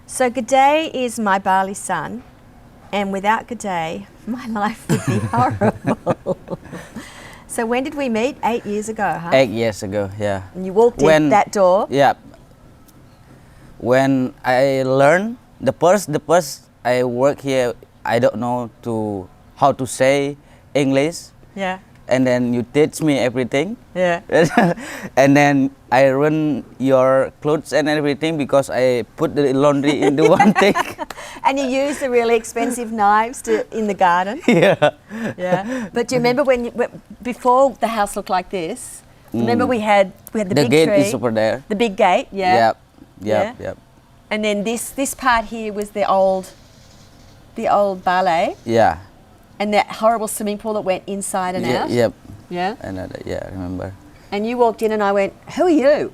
So Gede is my Bali Son, and without Gede, my life would be horrible. So when did we meet? 8 years ago, huh? 8 years ago, yeah. And you walked in that door? Yeah. When I learned, the first I work here, I don't know how to say English. Yeah. And then you teach me everything. Yeah. And then I run your clothes and everything because I put the laundry into one thing. And you used the really expensive knives in the garden. Yeah. Yeah. But do you remember before the house looked like this? Remember we had the big gate tree. is over there. The big gate, yeah. Yep. And then this part here was the old ballet. Yeah. And that horrible swimming pool that went inside and out. Yep. Yeah. Yeah, I remember. And you walked in and I went, "Who are you?"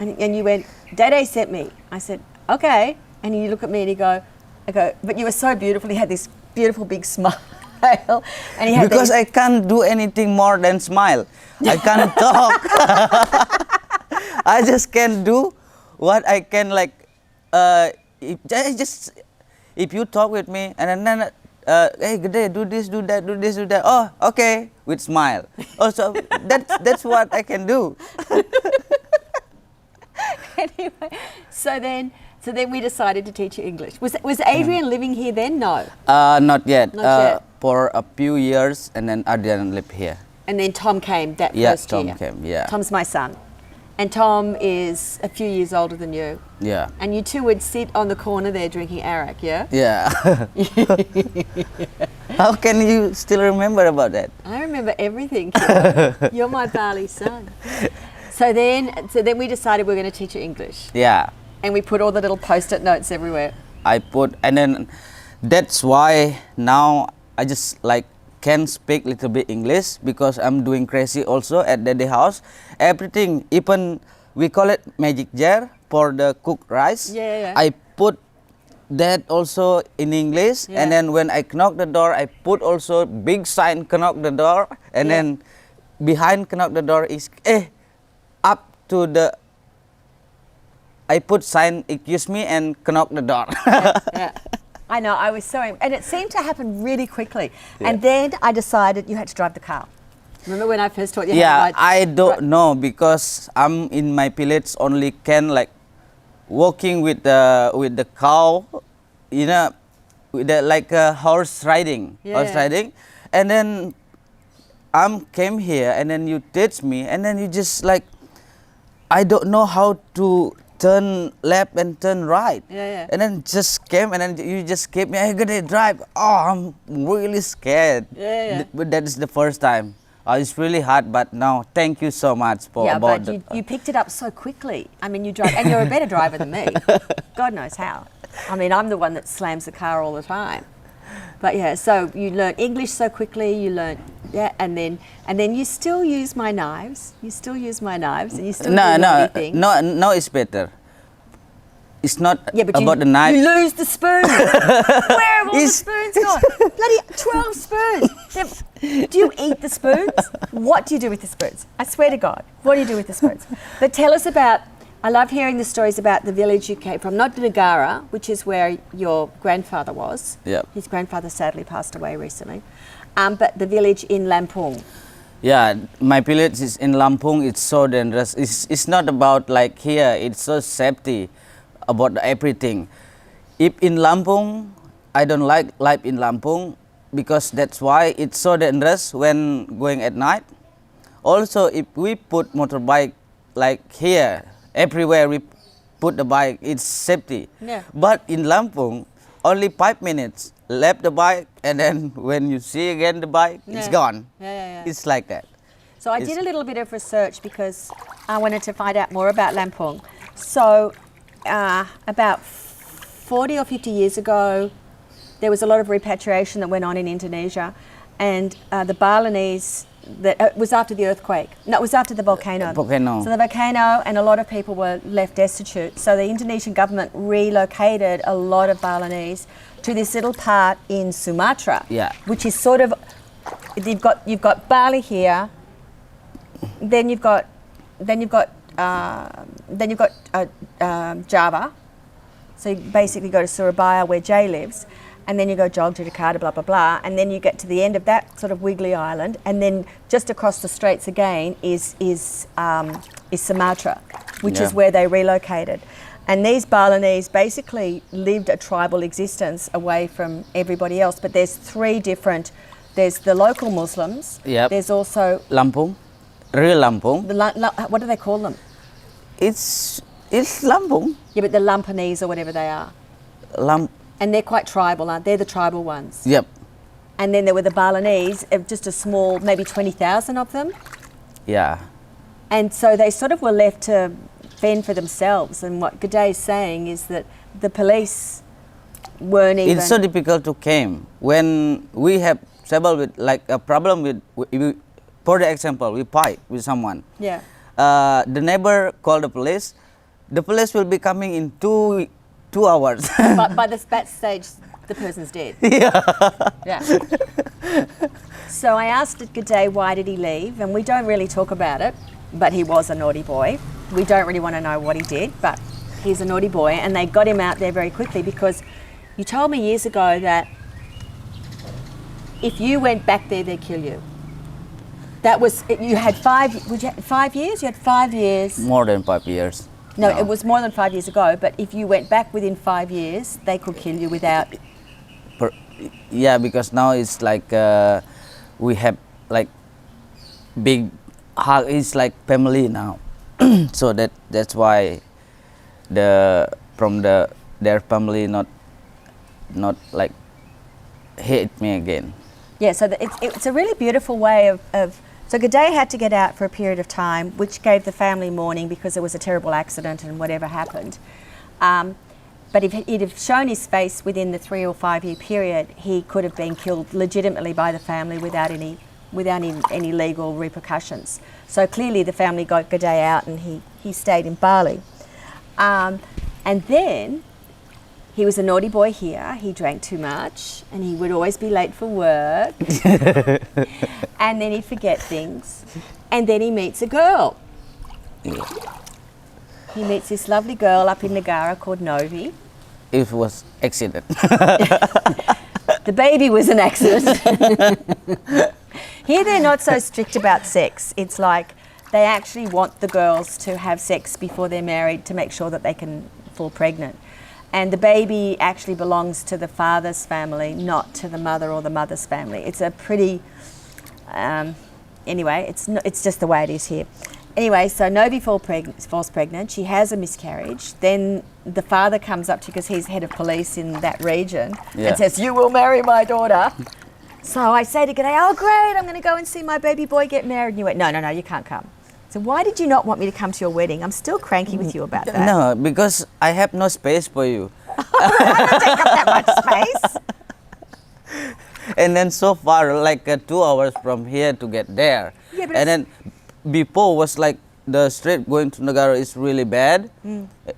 And you went, "Dede sent me." I said, "Okay." And you look at me and I go, "But you were so beautiful." He had this beautiful big smile. And he had because I can't do anything more than smile. I can't talk. I just can do what I can, like, if you talk with me and then hey, Gede, do this, do that, do this, do that. Oh, okay, with smile. Oh, so that's what I can do. Anyway, so then we decided to teach you English. Was Adrian living here then? No. Not yet. Not yet. For a few years, and then Adrian lived here. And then Tom came that Yeah, first year. Tom came. Yeah. Tom's my son, and Tom is a few years older than you. Yeah. And you two would sit on the corner there drinking arak, yeah? Yeah. How can you still remember about that? I remember everything, kid. You're my Bali Son. So then we decided we're going to teach you English. Yeah. And we put all the little post-it notes everywhere. And then that's why now I just like can speak little bit English because I'm doing crazy also at Daddy house. Everything, even we call it magic jar for the cooked rice. Yeah. I put that also in English, and then when I knock the door, I put also big sign knock the door, and then behind knock the door is up to the. I put sign excuse me and knock the door. Yeah. I know, I was and it seemed to happen really quickly. Yeah. And then I decided you had to drive the car. Remember when I first taught you how to ride? I don't know because I'm in my village only can like walking with the cow, you know, with the, like horse riding, and then came here and then you teach me and then you just like I don't know how to turn left and turn right. And then just came and then you just gave me, "Hey, Gede, drive." Oh, I'm really scared. But that is the first time. It's really hard, but now thank you so much for about but you picked it up so quickly. I mean, you drive, and you're a better driver than me. God knows how. I mean, I'm the one that slams the car all the time. But yeah, so you learn English so quickly. You learn, and then you still use my knives. You still use my knives, and you still do everything. No, it's better. It's not but about the knife. You lose the spoons. Where have all the spoons gone? Bloody 12 spoons. Do you eat the spoons? What do you do with the spoons? I swear to God, what do you do with the spoons? But tell us about, I love hearing the stories about the village you came from, not Negara, which is where your grandfather was. Yeah. His grandfather sadly passed away recently. But the village in Lampung. Yeah, my village is in Lampung. It's so dangerous. It's not about like here. It's so safety about everything. If in Lampung, I don't like life in Lampung because that's why it's so dangerous when going at night. Also, if we put motorbike like here, everywhere we put the bike, it's safety. Yeah. But in Lampung, only 5 minutes left the bike, and then when you see again the bike, it's gone. It's like that. So I did a little bit of research because I wanted to find out more about Lampung. So about 40 or 50 years ago, there was a lot of repatriation that went on in Indonesia, and the Balinese, it was after the earthquake. No, it was after the volcano. So the volcano, and a lot of people were left destitute. So the Indonesian government relocated a lot of Balinese to this little part in Sumatra, which is sort of, you've got Bali here, then you've got Java, So you basically go to Surabaya where Jay lives, and then you go jog to Jakarta, blah, blah, blah, and then you get to the end of that sort of wiggly island, and then just across the straits again is Sumatra, which is where they relocated. And these Balinese basically lived a tribal existence away from everybody else, but there's three different, there's the local Muslims, there's also... Lampung, real Lampung. What do they call them? It's Lampung. Yeah, but the Lampanese or whatever they are. And they're quite tribal, aren't they? They're the tribal ones. Yep. And then there were the Balinese, just a small, maybe 20,000 of them. Yeah. And so they sort of were left to fend for themselves. And what Gede is saying is that the police weren't even... It's so difficult to came. When we have trouble with, like a problem with, for the example, we fight with someone. Yeah. The neighbor called the police. The police will be coming in 2 hours. But by that stage, the person's dead. Yeah. Yeah. So I asked Gede why did he leave, and we don't really talk about it, but he was a naughty boy. We don't really want to know what he did, but he's a naughty boy, and they got him out there very quickly because you told me years ago that if you went back there, they'd kill you. That was, you had 5 years? You had 5 years. More than 5 years. No, it was more than 5 years ago, but if you went back within 5 years, they could kill you without... Yeah, because now it's like we have like big, it's like family now. So that's why their family not like hate me again. Yeah, so it's a really beautiful way of so Gede had to get out for a period of time, which gave the family mourning because there was a terrible accident and whatever happened. But if he'd have shown his face within the 3 or 5 year period, he could have been killed legitimately by the family without any legal repercussions. So clearly the family got Gede out and he stayed in Bali. And then he was a naughty boy here. He drank too much and he would always be late for work. And then he'd forget things. And then he meets a girl. Yeah. He meets this lovely girl up in Negara called Novi. It was accident. The baby was an accident. Here they're not so strict about sex. It's like they actually want the girls to have sex before they're married to make sure that they can fall pregnant. And the baby actually belongs to the father's family, not to the mother or the mother's family. It's a pretty... anyway, it's just the way it is here. Anyway, so Novi falls pregnant. She has a miscarriage. Then the father comes up to, because he's head of police in that region, and says, "You will marry my daughter." So I say to Gede, "Oh, great, I'm going to go and see my baby boy get married." And you went, "No, you can't come." So why did you not want me to come to your wedding? I'm still cranky with you about that. No, because I have no space for you. I don't take up that much space. And then so far, like 2 hours from here to get there. Yeah, but and then before was like the street going to Negara is really bad.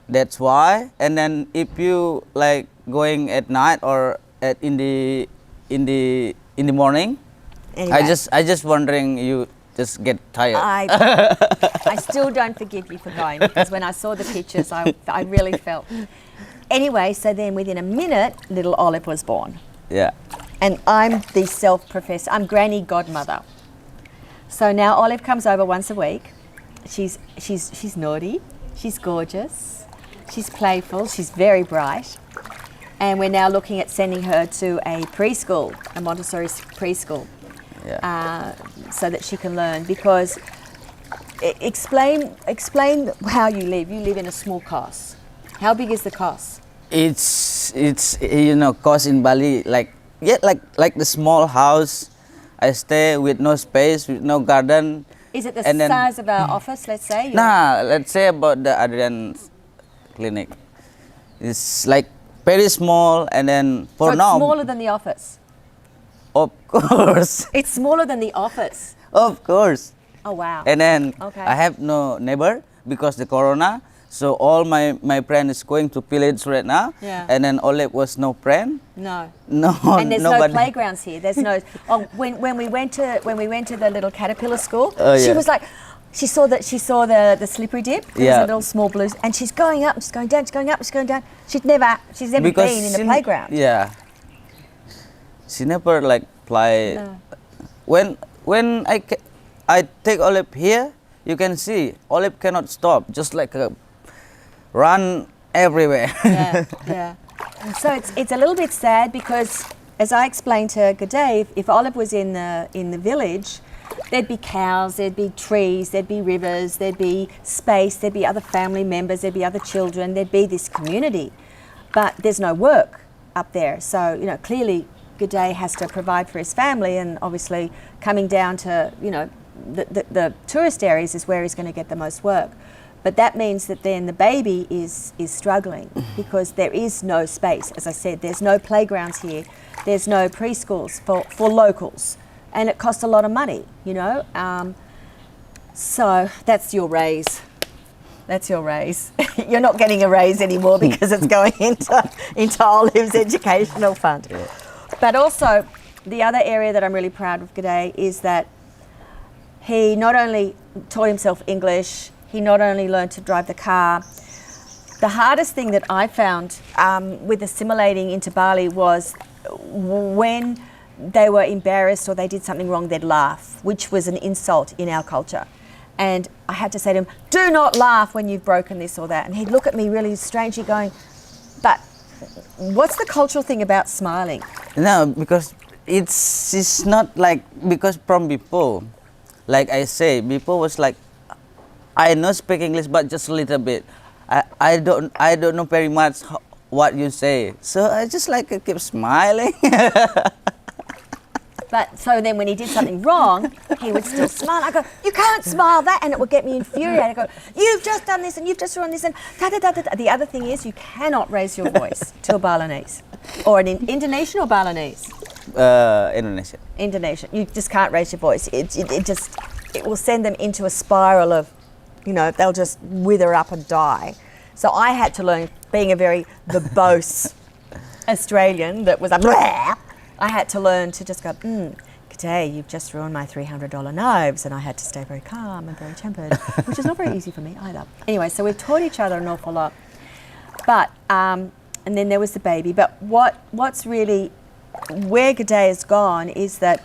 That's why. And then if you like going at night or in the morning, Anyway. I just wondering you just get tired. I still don't forgive you for going, because when I saw the pictures, I really felt. Anyway, so then within a minute, little Olive was born. Yeah. And I'm the I'm granny godmother. So now Olive comes over once a week. She's naughty, she's gorgeous, she's playful, she's very bright. And we're now looking at sending her to a preschool, a Montessori preschool. Yeah. So that she can learn, because explain how you live. You live in a small kos. How big is the kos? It's kos in Bali like the small house. I stay with no space, with no garden. Is it the size of our office, let's say? Nah, let's say about the Adrian clinic. It's like very small, and then for now. So it's smaller than the office? Of course. It's smaller than the office? Of course. Oh, wow. And then okay. I have no neighbor because the corona. So all my friend is going to village right now. Yeah. And then Olive was no friend. No. No. And there's nobody. no playgrounds here. There's no. Oh, when we went to the little caterpillar school, Oh, she yeah. was like, She saw the slippery dip. There was Yeah. a little small blue, and she's going up, she's going down, she's going up, she's going down. She's never Because been in the she- playground. Yeah. She never like play. No. When I take Olive here, you can see Olive cannot stop, just like a run everywhere. Yeah, yeah. So it's a little bit sad because, as I explained to Gede, if Olive was in the village, there'd be cows, there'd be trees, there'd be rivers, there'd be space, there'd be other family members, there'd be other children, there'd be this community. But there's no work up there. So, you know, clearly Gede has to provide for his family, and obviously coming down to, you know, the tourist areas is where he's going to get the most work. But that means that then the baby is struggling because there is no space. As I said, there's no playgrounds here. There's no preschools for locals. And it costs a lot of money, you know. So that's your raise. That's your raise. You're not getting a raise anymore because it's going into Olive's educational fund. Yeah. But also, the other area that I'm really proud of Gede is that he not only taught himself English, he not only learned to drive the car. The hardest thing that I found with assimilating into Bali was when they were embarrassed or they did something wrong, they'd laugh, which was an insult in our culture. And I had to say to him, do not laugh when you've broken this or that. And he'd look at me really strangely going, but what's the cultural thing about smiling? No, because it's not like, because from before, like I say, before was like, I know speak English, but just a little bit. I don't know very much what you say. So I just like keep smiling. But so then when he did something wrong, he would still smile. I go, you can't smile that, and it would get me infuriated. I go, you've just done this and you've just done this and da da da da. The other thing is you cannot raise your voice to a Balinese or an Indonesian or Balinese. Indonesia. Indonesian. You just can't raise your voice. It will send them into a spiral of, you know, they'll just wither up and die. So I had to learn, being a very verbose Australian that was a blah, I had to learn to just go, G'day, you've just ruined my $300 knives. And I had to stay very calm and very tempered, which is not very easy for me either. Anyway, so we've taught each other an awful lot. But, and then there was the baby. But what's really, where G'day has gone is that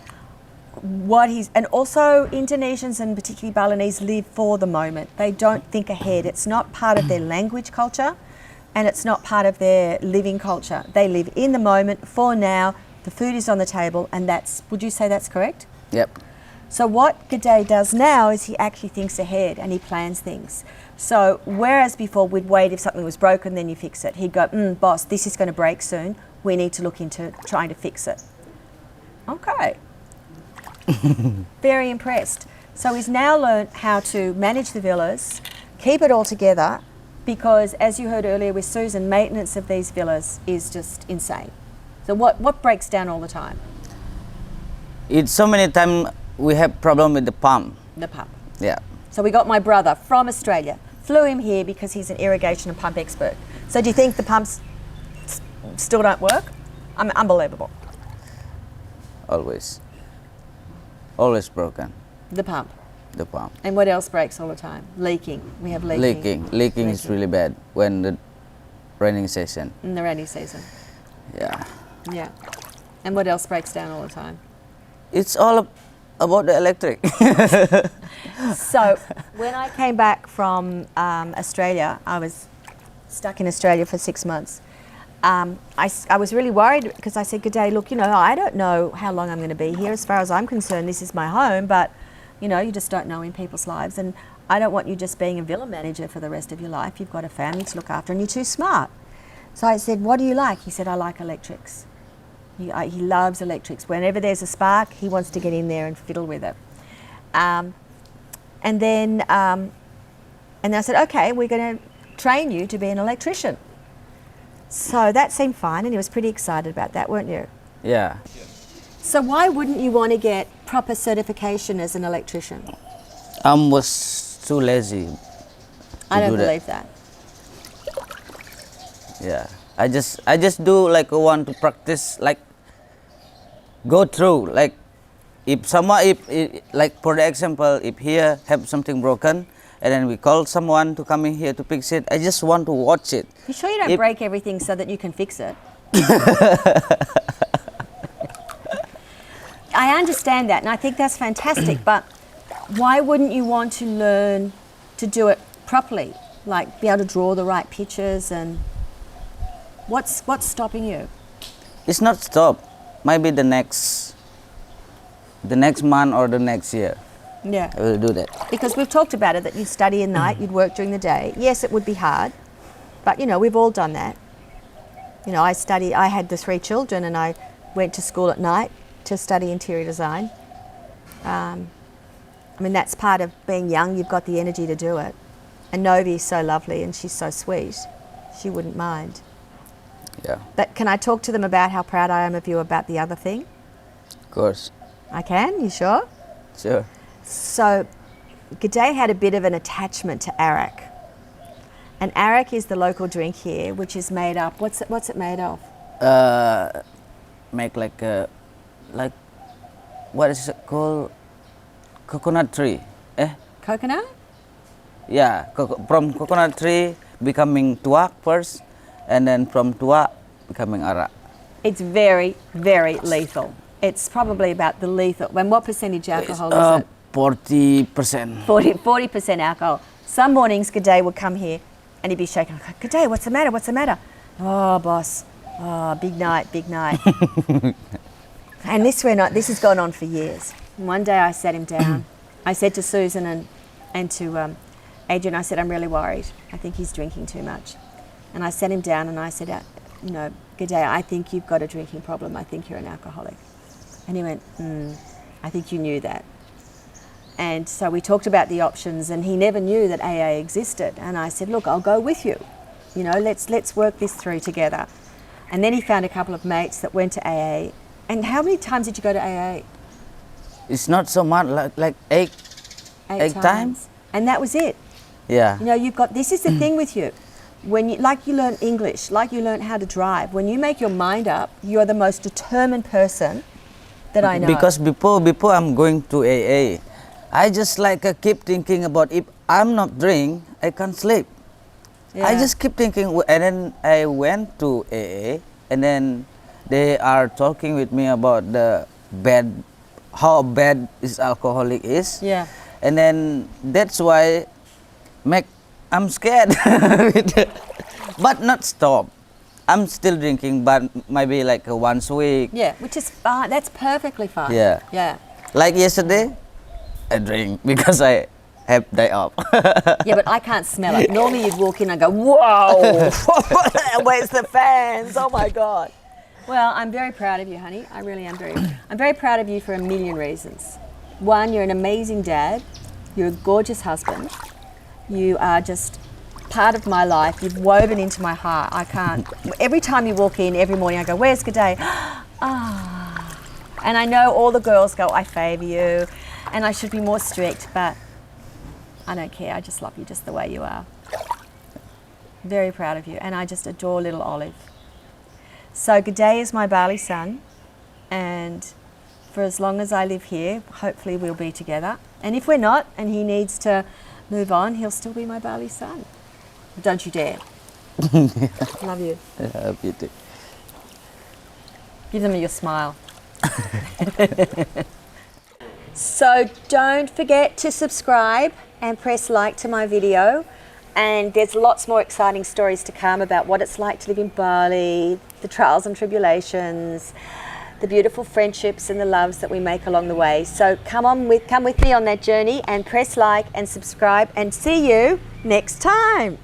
and also Indonesians and particularly Balinese live for the moment. They don't think ahead. It's not part of their language culture and it's not part of their living culture. They live in the moment, for now. The food is on the table, and would you say that's correct? Yep. So what Gede does now is he actually thinks ahead and he plans things. So whereas before we'd wait if something was broken, then you fix it. He'd go, boss, this is going to break soon. We need to look into trying to fix it. Okay. Very impressed. So he's now learned how to manage the villas, keep it all together, because as you heard earlier with Susan, maintenance of these villas is just insane. So what breaks down all the time? It's so many times we have problem with the pump. The pump. Yeah. So we got my brother from Australia, flew him here because he's an irrigation and pump expert. So do you think the pumps still don't work? Unbelievable. Always broken. The pump. The pump. And what else breaks all the time? Leaking. We have leaking. Leaking is really bad when the raining season. In the rainy season. Yeah. Yeah. And what else breaks down all the time? It's all about the electric. So when I came back from Australia, I was stuck in Australia for 6 months. I was really worried because I said, G'day, look, you know, I don't know how long I'm going to be here. As far as I'm concerned, this is my home, but, you know, you just don't know in people's lives. And I don't want you just being a villa manager for the rest of your life. You've got a family to look after and you're too smart. So I said, what do you like? He said, I like electrics. He loves electrics. Whenever there's a spark, he wants to get in there and fiddle with it. And then I said, okay, we're going to train you to be an electrician. So that seemed fine, and he was pretty excited about that, weren't you? Yeah. So why wouldn't you want to get proper certification as an electrician? I was too lazy. I don't believe that. Yeah. I just do like want to practice, like go through, like if someone, if like for the example, if here have something broken, and then we call someone to come in here to fix it, I just want to watch it. You sure you don't If- break everything so that you can fix it? I understand that, and I think that's fantastic, but why wouldn't you want to learn to do it properly? Like be able to draw the right pictures, and what's stopping you? It's not stop. Maybe the next month or the next year, Yeah. I will do that. Because we've talked about it, that you study at night, you'd work during the day. Yes, it would be hard, but you know, we've all done that. You know, I had the 3 children and I went to school at night to study interior design. I mean, that's part of being young, you've got the energy to do it. And Novi's so lovely and she's so sweet, she wouldn't mind. Yeah, But can I talk to them about how proud I am of you about the other thing? of course. I can, you sure? Sure. So, Gede had a bit of an attachment to arak. And arak is the local drink here, which is made up. What's it made of? Make like a, like, what is it called? Coconut tree. Coconut? Yeah, from coconut tree becoming tuak first, and then from tuak becoming arak. It's very, very lethal. It's probably about the lethal. And what percentage alcohol is it? 40%. 40% alcohol. Some mornings, Gede would come here and he'd be shaking. Gede, what's the matter? What's the matter? Oh, boss. Oh, big night, big night. And this has gone on for years. And one day I sat him down. I said to Susan and to Adrian, I said, I'm really worried. I think he's drinking too much. And I sat him down and I said, you know, Gede, I think you've got a drinking problem. I think you're an alcoholic. And he went, I think you knew that. And so we talked about the options, and he never knew that AA existed. And I said, look, I'll go with you. You know, let's work this through together. And then he found a couple of mates that went to AA. And how many times did you go to AA? It's not so much, like eight times. And that was it. Yeah. You know, this is the thing with you. When you learn English, like you learn how to drive, when you make your mind up, you're the most determined person that I know. Because before I'm going to AA, I just keep thinking about, if I'm not drink, I can't sleep. Yeah. I just keep thinking, and then I went to AA, and then they are talking with me about how bad is alcoholic is. Yeah. And then that's why I'm scared, but not stop. I'm still drinking, but maybe like once a week. Yeah, which is fine. That's perfectly fine. Yeah. Yeah. Like yesterday, I drink because I have day off. Yeah, but I can't smell it. Normally you'd walk in and go, whoa, where's the fans? Oh my God. Well, I'm very proud of you, honey. I really am I'm very proud of you for a million reasons. One, you're an amazing dad. You're a gorgeous husband. You are just part of my life. You've woven into my heart. I can't. Every time you walk in, every morning I go, where's Gede? Ah. And I know all the girls go, I favour you and I should be more strict, but I don't care. I just love you just the way you are. Very proud of you. And I just adore little Olive. So Gede is my Bali Son, and for as long as I live here, hopefully we'll be together. And if we're not, and he needs to move on, he'll still be my Bali Son. Don't you dare. Love you. Yeah, you too. Give them your smile. So don't forget to subscribe and press like to my video. And there's lots more exciting stories to come about what it's like to live in Bali, the trials and tribulations, the beautiful friendships and the loves that we make along the way. So come with me on that journey and press like and subscribe, and see you next time.